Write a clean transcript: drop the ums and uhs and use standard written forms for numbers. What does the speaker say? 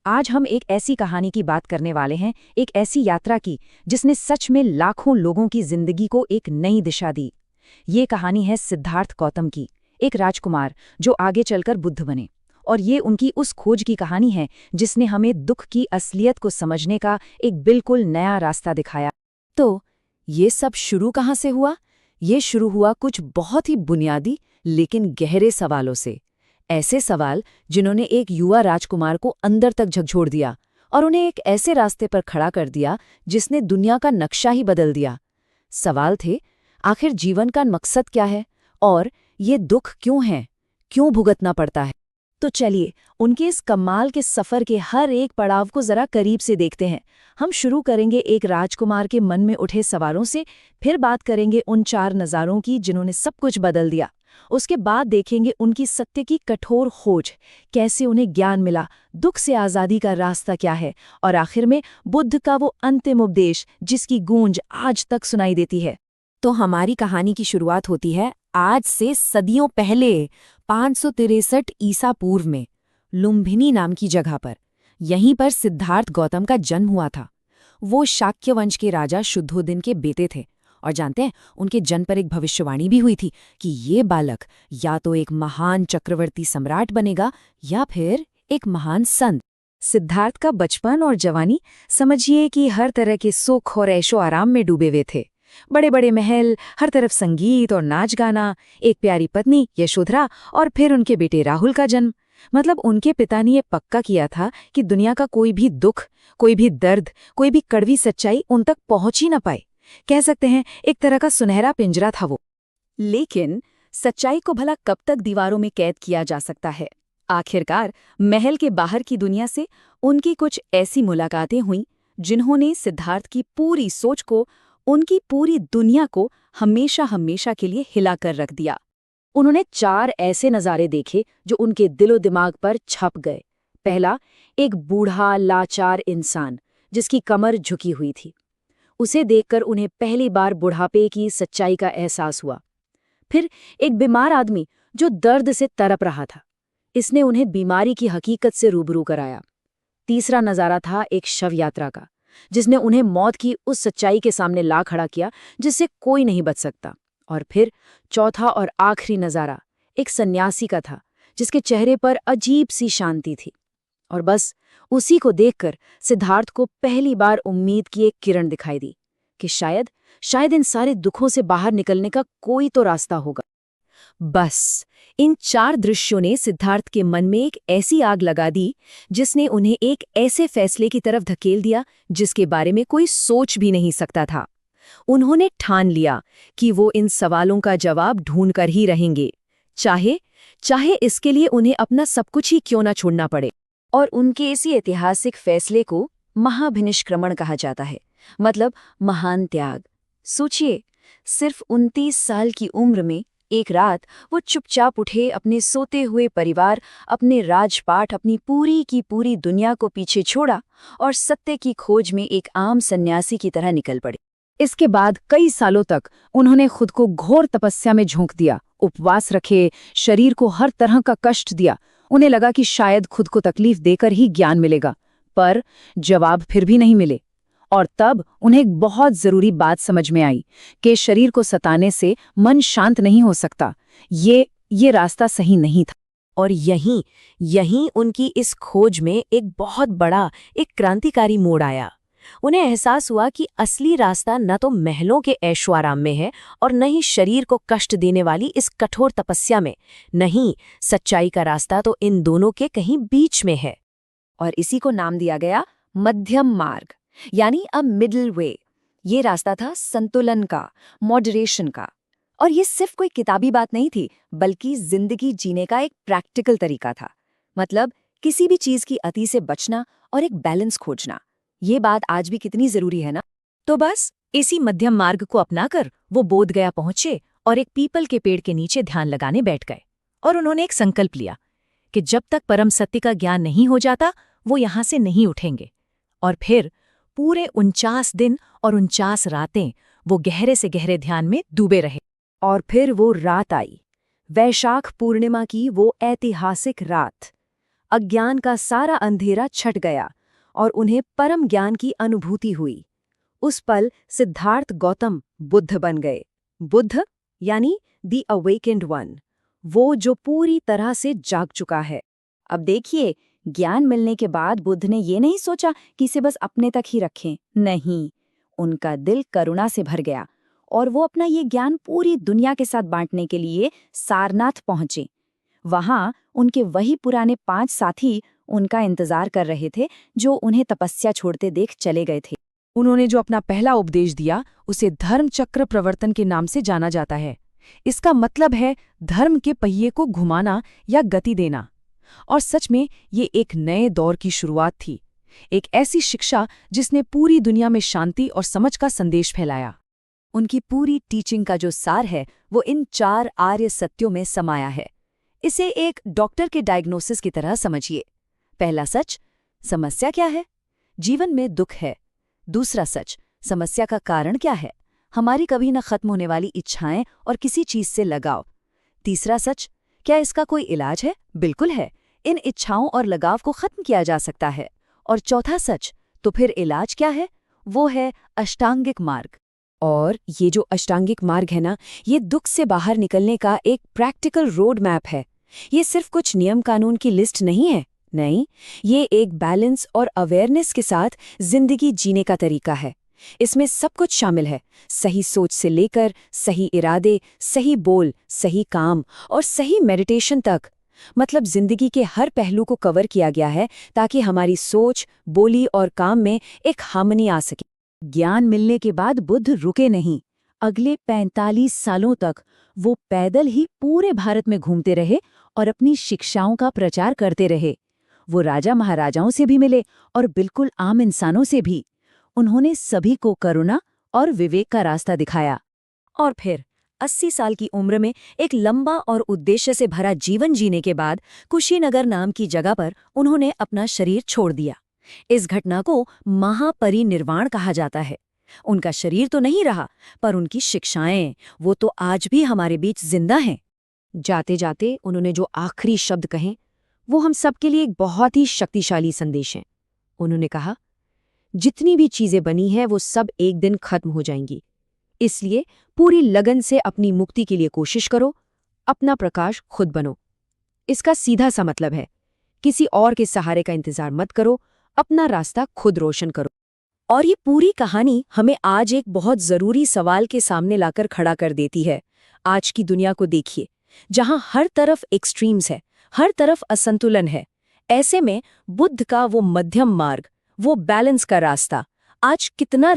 आज हम एक ऐसी कहानी की बात करने वाले हैं, एक ऐसी यात्रा की जिसने सच में लाखों लोगों की जिंदगी को एक नई दिशा दी। ये कहानी है सिद्धार्थ गौतम की, एक राजकुमार जो आगे चलकर बुद्ध बने। और ये उनकी उस खोज की कहानी है जिसने हमें दुख की असलियत को समझने का एक बिल्कुल नया रास्ता दिखाया। तो ये सब शुरू कहाँ से हुआ? ये शुरू हुआ कुछ बहुत ही बुनियादी लेकिन गहरे सवालों से। ऐसे सवाल जिन्होंने एक युवा राजकुमार को अंदर तक झकझोर दिया और उन्हें एक ऐसे रास्ते पर खड़ा कर दिया जिसने दुनिया का नक्शा ही बदल दिया। सवाल थे, आखिर जीवन का मकसद क्या है और ये दुख क्यों है, क्यों भुगतना पड़ता है? तो चलिए उनके इस कमाल के सफ़र के हर एक पड़ाव को ज़रा करीब से देखते हैं। हम शुरू करेंगे एक राजकुमार के मन में उठे सवालों से, फिर बात करेंगे उन 4 नज़ारों की जिन्होंने सब कुछ बदल दिया। उसके बाद देखेंगे उनकी सत्य की कठोर खोज, कैसे उन्हें ज्ञान मिला, दुख से आज़ादी का रास्ता क्या है, और आखिर में बुद्ध का वो अंतिम उपदेश जिसकी गूंज आज तक सुनाई देती है। तो हमारी कहानी की शुरुआत होती है आज से सदियों पहले, 563 ईसा पूर्व में, लुम्बिनी नाम की जगह पर। यहीं पर सिद्धार्थ गौतम का जन्म हुआ था। वो शाक्य वंश के राजा शुद्धोदन के बेटे थे और जानते हैं, उनके जन्म पर एक भविष्यवाणी भी हुई थी कि ये बालक या तो एक महान चक्रवर्ती सम्राट बनेगा या फिर एक महान संत। सिद्धार्थ का बचपन और जवानी समझिए कि हर तरह के सुख और ऐशो आराम में डूबे हुए थे। बड़े बड़े महल, हर तरफ संगीत और नाच गाना, एक प्यारी पत्नी यशोधरा और फिर उनके बेटे राहुल का जन्म। मतलब उनके पिता ने ये पक्का किया था कि दुनिया का कोई भी दुख, कोई भी दर्द, कोई भी कड़वी सच्चाई उन तक पहुंच ही न पाए। कह सकते हैं एक तरह का सुनहरा पिंजरा था वो। लेकिन सच्चाई को भला कब तक दीवारों में कैद किया जा सकता है? आखिरकार महल के बाहर की दुनिया से उनकी कुछ ऐसी मुलाकातें हुईं जिन्होंने सिद्धार्थ की पूरी सोच को, उनकी पूरी दुनिया को हमेशा हमेशा के लिए हिला कर रख दिया। उन्होंने 4 ऐसे नज़ारे देखे जो उनके दिलो दिमाग पर छप गए। पहला, एक बूढ़ा लाचार इंसान जिसकी कमर झुकी हुई थी। उसे देखकर उन्हें पहली बार बुढ़ापे की सच्चाई का एहसास हुआ। फिर एक बीमार आदमी जो दर्द से तड़प रहा था। इसने उन्हें बीमारी की हकीकत से रूबरू कराया। तीसरा नज़ारा था एक शव यात्रा का, जिसने उन्हें मौत की उस सच्चाई के सामने ला खड़ा किया जिससे कोई नहीं बच सकता। और फिर चौथा और आखिरी नज़ारा एक सन्यासी का था, जिसके चेहरे पर अजीब सी शांति थी। और बस उसी को देखकर सिद्धार्थ को पहली बार उम्मीद की एक किरण दिखाई दी कि शायद इन सारे दुखों से बाहर निकलने का कोई तो रास्ता होगा। बस इन 4 दृश्यों ने सिद्धार्थ के मन में एक ऐसी आग लगा दी जिसने उन्हें एक ऐसे फैसले की तरफ धकेल दिया जिसके बारे में कोई सोच भी नहीं सकता था। उन्होंने ठान लिया कि वो इन सवालों का जवाब ढूंढकर ही रहेंगे, चाहे इसके लिए उन्हें अपना सब कुछ ही क्यों ना छोड़ना पड़े। और उनके इसी ऐतिहासिक फैसले को महाभिनिष्क्रमण कहा जाता है, मतलब महान त्याग। सोचिए, सिर्फ 29 साल की उम्र में एक रात वो चुपचाप उठे, अपने सोते हुए परिवार, अपने राजपाट, अपनी पूरी की पूरी दुनिया को पीछे छोड़ा और सत्य की खोज में एक आम सन्यासी की तरह निकल पड़े। इसके बाद कई सालों तक उन्होंने खुद को घोर तपस्या में झोंक दिया, उपवास रखे, शरीर को हर तरह का कष्ट दिया। उन्हें लगा कि शायद खुद को तकलीफ देकर ही ज्ञान मिलेगा, पर जवाब फिर भी नहीं मिले। और तब उन्हें एक बहुत जरूरी बात समझ में आई कि शरीर को सताने से मन शांत नहीं हो सकता। ये रास्ता सही नहीं था। और यहीं उनकी इस खोज में एक बहुत बड़ा, एक क्रांतिकारी मोड़ आया। उन्हें एहसास हुआ कि असली रास्ता न तो महलों के ऐशो-आराम में है और न ही शरीर को कष्ट देने वाली इस कठोर तपस्या में। नहीं, सच्चाई का रास्ता तो इन दोनों के कहीं बीच में है। और इसी को नाम दिया गया मध्यम मार्ग, यानी अ मिडिल वे। ये रास्ता था संतुलन का, मॉडरेशन का। और ये सिर्फ कोई किताबी बात नहीं थी, बल्कि जिंदगी जीने का एक प्रैक्टिकल तरीका था। मतलब किसी भी चीज की अति से बचना और एक बैलेंस खोजना। ये बात आज भी कितनी जरूरी है ना। तो बस इसी मध्यम मार्ग को अपनाकर वो बोधगया पहुंचे और एक पीपल के पेड़ के नीचे ध्यान लगाने बैठ गए। और उन्होंने एक संकल्प लिया कि जब तक परम सत्य का ज्ञान नहीं हो जाता वो यहां से नहीं उठेंगे। और फिर पूरे 49 दिन और 49 रातें वो गहरे से गहरे ध्यान में डूबे रहे। और फिर वो रात आई, वैशाख पूर्णिमा की वो ऐतिहासिक रात। अज्ञान का सारा अंधेरा छट गया और उन्हें परम ज्ञान की अनुभूति हुई। उस पल सिद्धार्थ गौतम बुद्ध बन गए। बुद्ध यानी द अवेकेंड वन, वो जो पूरी तरह से जाग चुका है। अब देखिए, ज्ञान मिलने के बाद बुद्ध ने ये नहीं सोचा कि इसे बस अपने तक ही रखें। नहीं, उनका दिल करुणा से भर गया और वो अपना ये ज्ञान पूरी दुनिया के साथ बांटने के लिए सारनाथ पहुंचे। वहां उनके वही पुराने 5 साथी उनका इंतजार कर रहे थे, जो उन्हें तपस्या छोड़ते देख चले गए थे। उन्होंने जो अपना पहला उपदेश दिया उसे धर्म चक्र प्रवर्तन के नाम से जाना जाता है। इसका मतलब है धर्म के पहिए को घुमाना या गति देना। और सच में ये एक नए दौर की शुरुआत थी, एक ऐसी शिक्षा जिसने पूरी दुनिया में शांति और समझ का संदेश फैलाया। उनकी पूरी टीचिंग का जो सार है वो इन 4 आर्य सत्यों में समाया है। इसे एक डॉक्टर के डायग्नोसिस की तरह समझिए। पहला सच, समस्या क्या है? जीवन में दुख है। दूसरा सच, समस्या का कारण क्या है? हमारी कभी न खत्म होने वाली इच्छाएं और किसी चीज से लगाव। तीसरा सच, क्या इसका कोई इलाज है? बिल्कुल है, इन इच्छाओं और लगाव को खत्म किया जा सकता है। और चौथा सच, तो फिर इलाज क्या है? वो है अष्टांगिक मार्ग। और ये जो अष्टांगिक मार्ग है ना, ये दुख से बाहर निकलने का एक प्रैक्टिकल रोड मैप है। ये सिर्फ कुछ नियम कानून की लिस्ट नहीं है, नहीं, ये एक बैलेंस और अवेयरनेस के साथ जिंदगी जीने का तरीका है। इसमें सब कुछ शामिल है, सही सोच से लेकर सही इरादे, सही बोल, सही काम और सही मेडिटेशन तक। मतलब जिंदगी के हर पहलू को कवर किया गया है ताकि हमारी सोच, बोली और काम में एक हार्मनी आ सके। ज्ञान मिलने के बाद बुद्ध रुके नहीं। अगले 45 सालों तक वो पैदल ही पूरे भारत में घूमते रहे और अपनी शिक्षाओं का प्रचार करते रहे। वो राजा महाराजाओं से भी मिले और बिल्कुल आम इंसानों से भी। उन्होंने सभी को करुणा और विवेक का रास्ता दिखाया। और फिर 80 साल की उम्र में एक लंबा और उद्देश्य से भरा जीवन जीने के बाद कुशीनगर नाम की जगह पर उन्होंने अपना शरीर छोड़ दिया। इस घटना को महापरिनिर्वाण कहा जाता है। उनका शरीर तो नहीं रहा, पर उनकी शिक्षाएं, वो तो आज भी हमारे बीच जिंदा हैं। जाते जाते उन्होंने जो आखिरी शब्द कहे, वो हम सबके लिए एक बहुत ही शक्तिशाली संदेश है। उन्होंने कहा, जितनी भी चीजें बनी हैं वो सब एक दिन खत्म हो जाएंगी, इसलिए पूरी लगन से अपनी मुक्ति के लिए कोशिश करो, अपना प्रकाश खुद बनो। इसका सीधा सा मतलब है, किसी और के सहारे का इंतजार मत करो, अपना रास्ता खुद रोशन करो। और ये पूरी कहानी हमें आज एक बहुत जरूरी सवाल के सामने लाकर खड़ा कर देती है। आज की दुनिया को देखिए, जहां हर तरफ एक्सट्रीम्स है, हर तरफ असंतुलन है। ऐसे में बुद्ध का वो मध्यम मार्ग, वो बैलेंस का रास्ता आज कितना